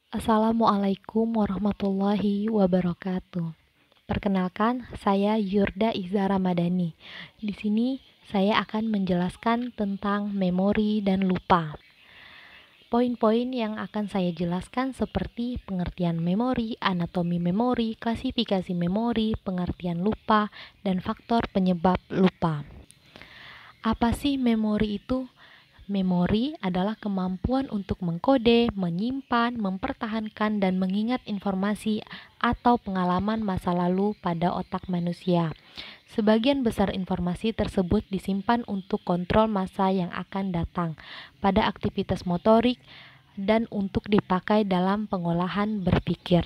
Assalamualaikum warahmatullahi wabarakatuh. Perkenalkan, saya Yurda Iza Ramadhani. Di sini saya akan menjelaskan tentang memori dan lupa. Poin-poin yang akan saya jelaskan seperti pengertian memori, anatomi memori, klasifikasi memori, pengertian lupa, dan faktor penyebab lupa. Apa sih memori itu? Memori adalah kemampuan untuk mengkode, menyimpan, mempertahankan, dan mengingat informasi atau pengalaman masa lalu pada otak manusia. Sebagian besar informasi tersebut disimpan untuk kontrol masa yang akan datang pada aktivitas motorik dan untuk dipakai dalam pengolahan berpikir.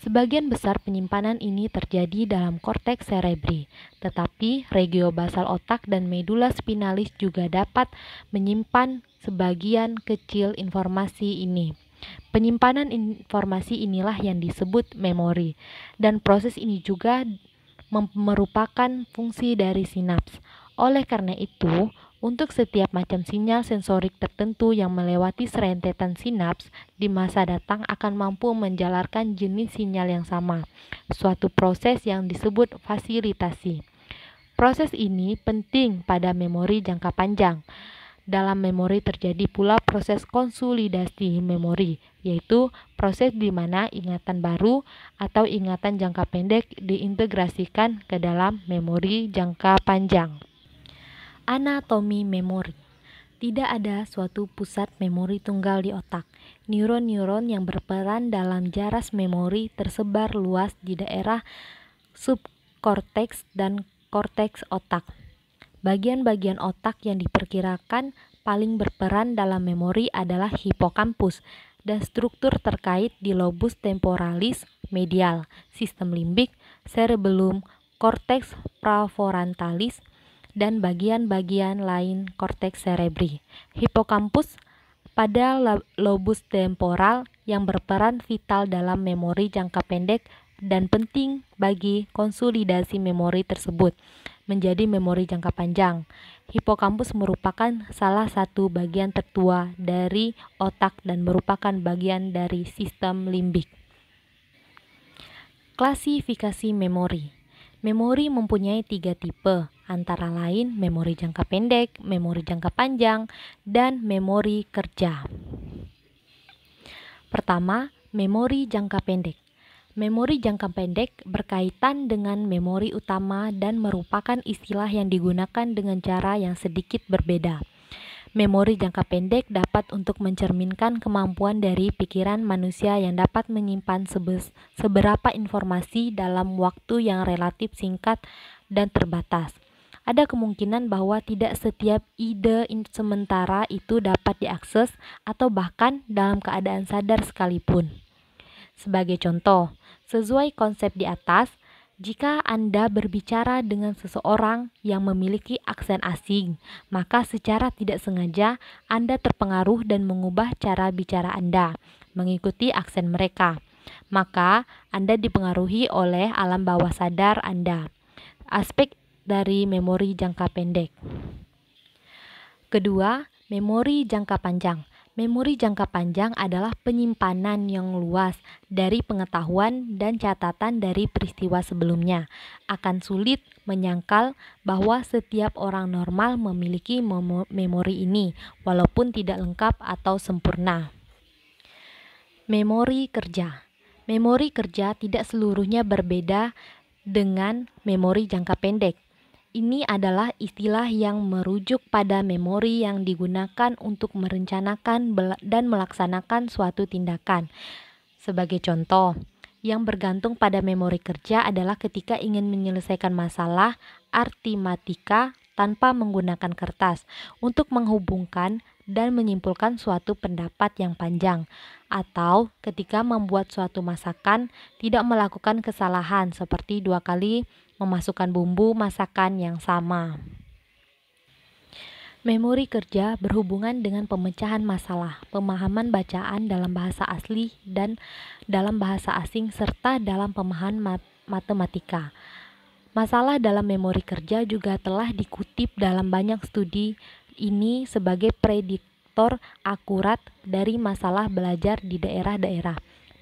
Sebagian besar penyimpanan ini terjadi dalam korteks cerebri, tetapi regiobasal otak dan medula spinalis juga dapat menyimpan sebagian kecil informasi ini. Penyimpanan informasi inilah yang disebut memori, dan proses ini juga merupakan fungsi dari sinaps. Oleh karena itu, untuk setiap macam sinyal sensorik tertentu yang melewati serentetan sinaps di masa datang akan mampu menjalarkan jenis sinyal yang sama, suatu proses yang disebut fasilitasi. Proses ini penting pada memori jangka panjang. Dalam memori terjadi pula proses konsolidasi memori, yaitu proses di mana ingatan baru atau ingatan jangka pendek diintegrasikan ke dalam memori jangka panjang. Anatomi memori. Tidak ada suatu pusat memori tunggal di otak. Neuron-neuron yang berperan dalam jaras memori tersebar luas di daerah subkorteks dan korteks otak. Bagian-bagian otak yang diperkirakan paling berperan dalam memori adalah hipokampus dan struktur terkait di lobus temporalis medial, sistem limbik, cerebellum, korteks prefrontalis, dan bagian-bagian lain korteks cerebri. Hipokampus pada lobus temporal yang berperan vital dalam memori jangka pendek dan penting bagi konsolidasi memori tersebut menjadi memori jangka panjang. Hipokampus merupakan salah satu bagian tertua dari otak dan merupakan bagian dari sistem limbik. Klasifikasi memori. Memori mempunyai 3 tipe, antara lain memori jangka pendek, memori jangka panjang, dan memori kerja. Pertama, memori jangka pendek. Memori jangka pendek berkaitan dengan memori utama dan merupakan istilah yang digunakan dengan cara yang sedikit berbeda. Memori jangka pendek dapat untuk mencerminkan kemampuan dari pikiran manusia yang dapat menyimpan seberapa informasi dalam waktu yang relatif singkat dan terbatas. Ada kemungkinan bahwa tidak setiap ide sementara itu dapat diakses atau bahkan dalam keadaan sadar sekalipun. Sebagai contoh, sesuai konsep di atas, jika Anda berbicara dengan seseorang yang memiliki aksen asing, maka secara tidak sengaja Anda terpengaruh dan mengubah cara bicara Anda, mengikuti aksen mereka. Maka Anda dipengaruhi oleh alam bawah sadar Anda. Aspek dari memori jangka pendek. Kedua, memori jangka panjang. Memori jangka panjang adalah penyimpanan yang luas dari pengetahuan dan catatan dari peristiwa sebelumnya. Akan sulit menyangkal bahwa setiap orang normal memiliki memori ini, walaupun tidak lengkap atau sempurna. Memori kerja. Memori kerja tidak seluruhnya berbeda dengan memori jangka pendek. Ini adalah istilah yang merujuk pada memori yang digunakan untuk merencanakan dan melaksanakan suatu tindakan. Sebagai contoh, yang bergantung pada memori kerja adalah ketika ingin menyelesaikan masalah artimatika tanpa menggunakan kertas untuk menghubungkan dan menyimpulkan suatu pendapat yang panjang, atau ketika membuat suatu masakan tidak melakukan kesalahan seperti 2 kali memasukkan bumbu masakan yang sama. Memori kerja berhubungan dengan pemecahan masalah, pemahaman bacaan dalam bahasa asli dan dalam bahasa asing serta dalam pemahaman matematika. Masalah dalam memori kerja juga telah dikutip dalam banyak studi ini sebagai indikator akurat dari masalah belajar di daerah-daerah.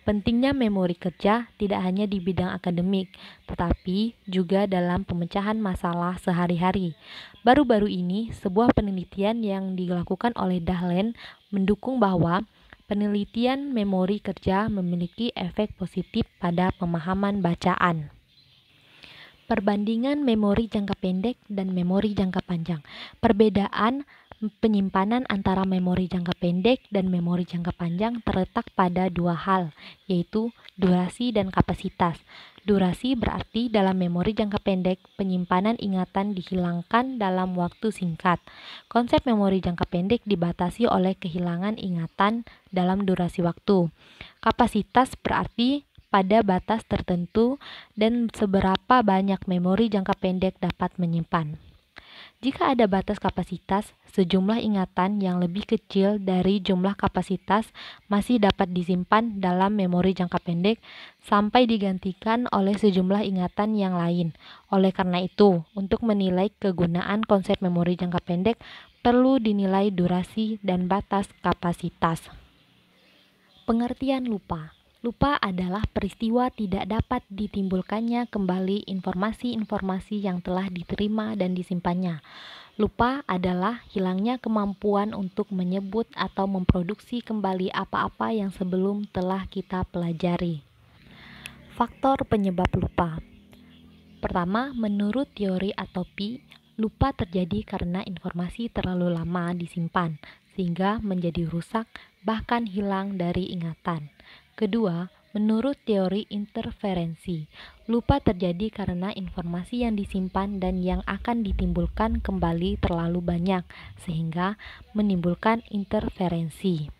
Pentingnya memori kerja tidak hanya di bidang akademik, tetapi juga dalam pemecahan masalah sehari-hari. Baru-baru ini, sebuah penelitian yang dilakukan oleh Dahlen mendukung bahwa penelitian memori kerja memiliki efek positif pada pemahaman bacaan. Perbandingan memori jangka pendek dan memori jangka panjang. Perbedaan penyimpanan antara memori jangka pendek dan memori jangka panjang terletak pada dua hal, yaitu durasi dan kapasitas. Durasi berarti dalam memori jangka pendek, penyimpanan ingatan dihilangkan dalam waktu singkat. Konsep memori jangka pendek dibatasi oleh kehilangan ingatan dalam durasi waktu. Kapasitas berarti pada batas tertentu dan seberapa banyak memori jangka pendek dapat menyimpan. Jika ada batas kapasitas, sejumlah ingatan yang lebih kecil dari jumlah kapasitas masih dapat disimpan dalam memori jangka pendek sampai digantikan oleh sejumlah ingatan yang lain. Oleh karena itu, untuk menilai kegunaan konsep memori jangka pendek, perlu dinilai durasi dan batas kapasitas. Pengertian lupa. Lupa adalah peristiwa tidak dapat ditimbulkannya kembali informasi-informasi yang telah diterima dan disimpannya. Lupa adalah hilangnya kemampuan untuk menyebut atau memproduksi kembali apa-apa yang sebelum telah kita pelajari. Faktor penyebab lupa. Pertama, menurut teori atopi, lupa terjadi karena informasi terlalu lama disimpan, sehingga menjadi rusak, bahkan hilang dari ingatan. Kedua, menurut teori interferensi, lupa terjadi karena informasi yang disimpan dan yang akan ditimbulkan kembali terlalu banyak, sehingga menimbulkan interferensi.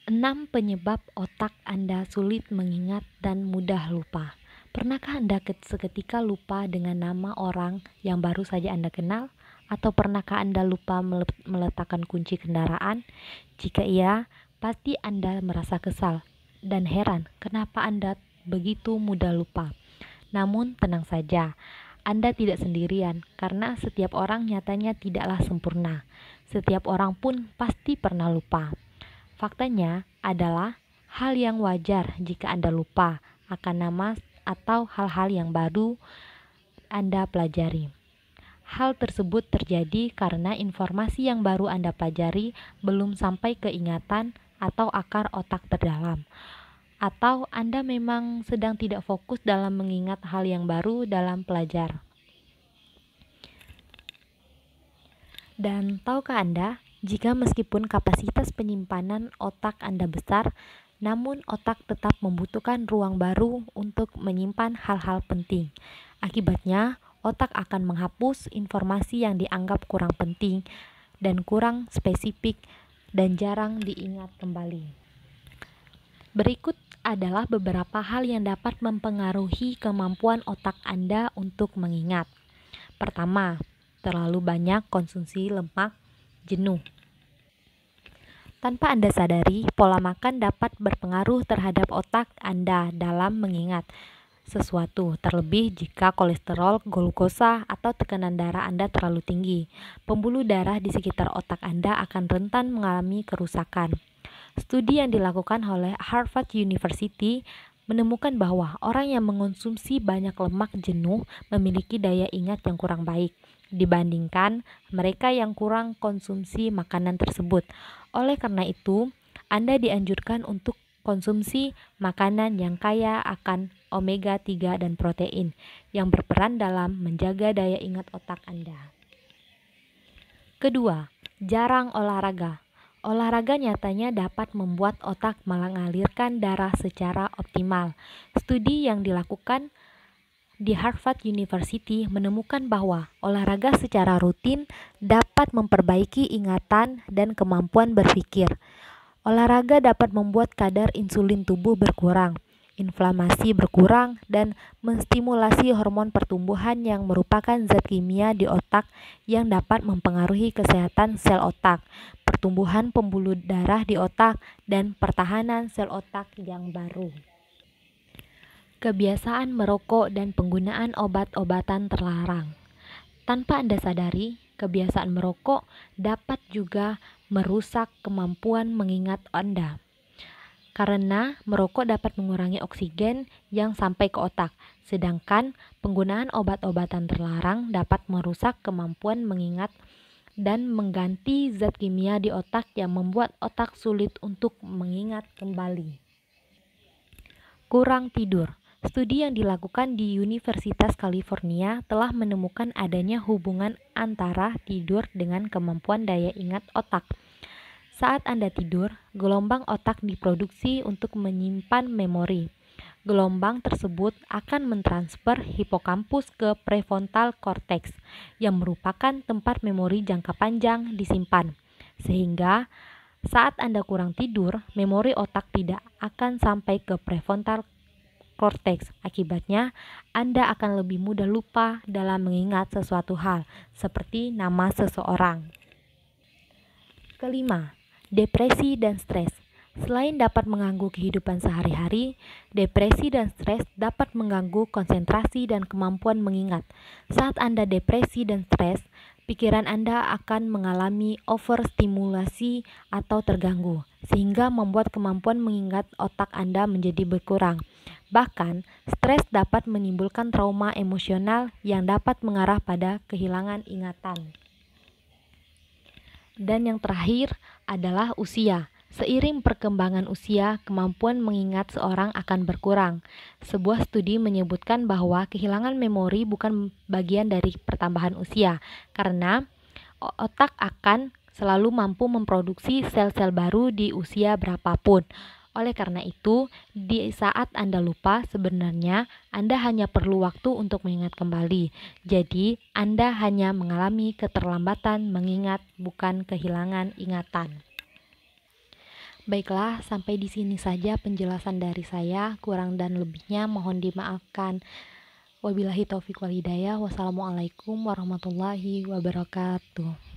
6 penyebab otak Anda sulit mengingat dan mudah lupa. Pernahkah Anda seketika lupa dengan nama orang yang baru saja Anda kenal? Atau pernahkah Anda lupa meletakkan kunci kendaraan? Jika iya, pasti Anda merasa kesal dan heran kenapa Anda begitu mudah lupa. Namun tenang saja, Anda tidak sendirian karena setiap orang nyatanya tidaklah sempurna. Setiap orang pun pasti pernah lupa. Faktanya adalah hal yang wajar jika Anda lupa akan nama atau hal-hal yang baru Anda pelajari. Hal tersebut terjadi karena informasi yang baru Anda pelajari belum sampai ke ingatan atau akar otak terdalam. Atau Anda memang sedang tidak fokus dalam mengingat hal yang baru dalam pelajar. Dan tahukah Anda, jika meskipun kapasitas penyimpanan otak Anda besar, namun otak tetap membutuhkan ruang baru untuk menyimpan hal-hal penting. Akibatnya, otak akan menghapus informasi yang dianggap kurang penting dan kurang spesifik dan jarang diingat kembali. Berikut adalah beberapa hal yang dapat mempengaruhi kemampuan otak Anda untuk mengingat. Pertama, terlalu banyak konsumsi lemak jenuh. Tanpa Anda sadari, pola makan dapat berpengaruh terhadap otak Anda dalam mengingat sesuatu, terlebih jika kolesterol, glukosa, atau tekanan darah Anda terlalu tinggi. Pembuluh darah di sekitar otak Anda akan rentan mengalami kerusakan. Studi yang dilakukan oleh Harvard University menemukan bahwa orang yang mengonsumsi banyak lemak jenuh memiliki daya ingat yang kurang baik dibandingkan mereka yang kurang konsumsi makanan tersebut. Oleh karena itu, Anda dianjurkan untuk konsumsi makanan yang kaya akan omega 3 dan protein yang berperan dalam menjaga daya ingat otak Anda. Kedua, jarang olahraga. Olahraga nyatanya dapat membuat otak mengalirkan darah secara optimal. Studi yang dilakukan di Harvard University menemukan bahwa olahraga secara rutin dapat memperbaiki ingatan dan kemampuan berpikir. Olahraga dapat membuat kadar insulin tubuh berkurang, inflamasi berkurang, dan menstimulasi hormon pertumbuhan yang merupakan zat kimia di otak yang dapat mempengaruhi kesehatan sel otak, pertumbuhan pembuluh darah di otak, dan pertahanan sel otak yang baru. Kebiasaan merokok dan penggunaan obat-obatan terlarang. Tanpa Anda sadari, kebiasaan merokok dapat juga merusak kemampuan mengingat Anda. Karena merokok dapat mengurangi oksigen yang sampai ke otak, sedangkan penggunaan obat-obatan terlarang dapat merusak kemampuan mengingat dan mengganti zat kimia di otak yang membuat otak sulit untuk mengingat kembali. Kurang tidur. Studi yang dilakukan di Universitas California telah menemukan adanya hubungan antara tidur dengan kemampuan daya ingat otak. Saat Anda tidur, gelombang otak diproduksi untuk menyimpan memori. Gelombang tersebut akan mentransfer hipokampus ke prefrontal cortex, yang merupakan tempat memori jangka panjang disimpan. Sehingga, saat Anda kurang tidur, memori otak tidak akan sampai ke prefrontal cortex. Akibatnya, Anda akan lebih mudah lupa dalam mengingat sesuatu hal, seperti nama seseorang. Kelima, depresi dan stres. Selain dapat mengganggu kehidupan sehari-hari, depresi dan stres dapat mengganggu konsentrasi dan kemampuan mengingat. Saat Anda depresi dan stres, pikiran Anda akan mengalami overstimulasi atau terganggu, sehingga membuat kemampuan mengingat otak Anda menjadi berkurang. Bahkan, stres dapat menimbulkan trauma emosional yang dapat mengarah pada kehilangan ingatan. Dan yang terakhir adalah usia. Seiring perkembangan usia, kemampuan mengingat seorang akan berkurang. Sebuah studi menyebutkan bahwa kehilangan memori bukan bagian dari pertambahan usia, karena otak akan selalu mampu memproduksi sel-sel baru di usia berapapun. Oleh karena itu, di saat Anda lupa, sebenarnya Anda hanya perlu waktu untuk mengingat kembali. Jadi, Anda hanya mengalami keterlambatan mengingat, bukan kehilangan ingatan. Baiklah, sampai di sini saja penjelasan dari saya. Kurang dan lebihnya mohon dimaafkan. Wabillahi taufiq wal hidayah. Wassalamualaikum warahmatullahi wabarakatuh.